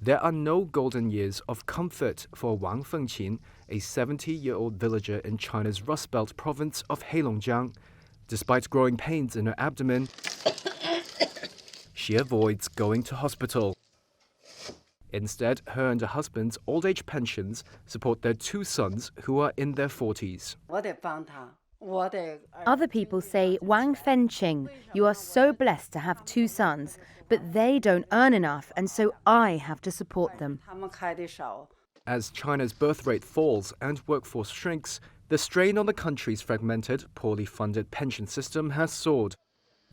There are no golden years of comfort for Wang Fengqin, a 70-year-old villager in China's Rust Belt province of Heilongjiang. Despite growing pains in her abdomen, she avoids going to hospital. Instead, her and her husband's old-age pensions support their two sons who are in their 40s. Other people say, Wang Fengqin, you are so blessed to have two sons, but they don't earn enough, and so I have to support them. As China's birth rate falls and workforce shrinks, the strain on the country's fragmented, poorly funded pension system has soared.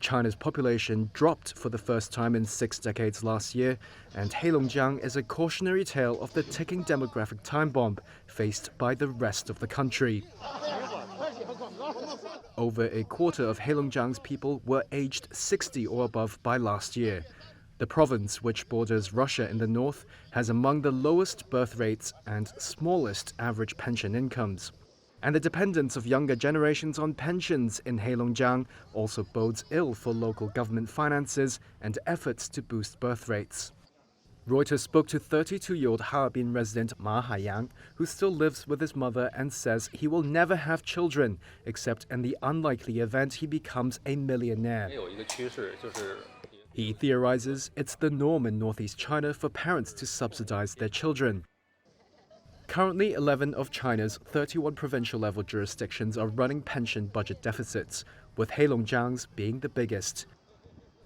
China's population dropped for the first time in 6 decades last year, and Heilongjiang is a cautionary tale of the ticking demographic time bomb faced by the rest of the country. Over a quarter of Heilongjiang's people were aged 60 or above by last year. The province, which borders Russia in the north, has among the lowest birth rates and smallest average pension incomes. And the dependence of younger generations on pensions in Heilongjiang also bodes ill for local government finances and efforts to boost birth rates. Reuters spoke to 32-year-old Harbin resident Ma Haiyang, who still lives with his mother and says he will never have children, except in the unlikely event he becomes a millionaire. He theorizes it's the norm in northeast China for parents to subsidize their children. Currently, 11 of China's 31 provincial-level jurisdictions are running pension budget deficits, with Heilongjiang's being the biggest.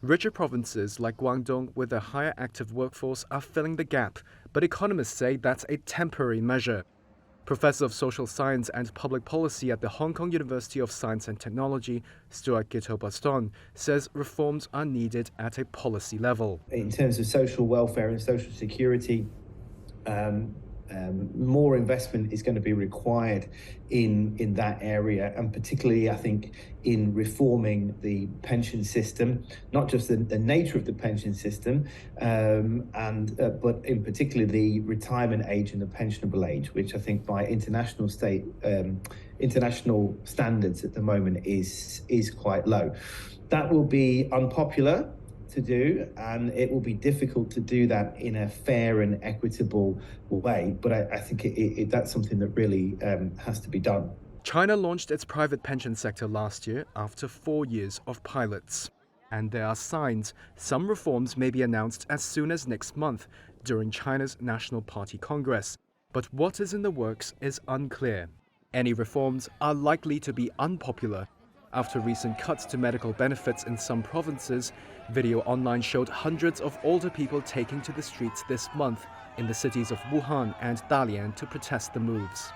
Richer provinces like Guangdong with a higher active workforce are filling the gap, but economists say that's a temporary measure. Professor of Social Science and Public Policy at the Hong Kong University of Science and Technology, Stuart Gitto-Baston, says reforms are needed at a policy level. In terms of social welfare and social security, more investment is going to be required in that area, and particularly, I think, in reforming the pension system, not just the nature of the pension system, but in particular the retirement age and the pensionable age, which I think by international standards at the moment is quite low. That will be unpopular to do, and it will be difficult to do that in a fair and equitable way, but I think that's something that really has to be done. China launched its private pension sector last year after 4 years of pilots. And there are signs some reforms may be announced as soon as next month during China's National Party Congress. But what is in the works is unclear. Any reforms are likely to be unpopular. After recent cuts to medical benefits in some provinces, video online showed hundreds of older people taking to the streets this month in the cities of Wuhan and Dalian to protest the moves.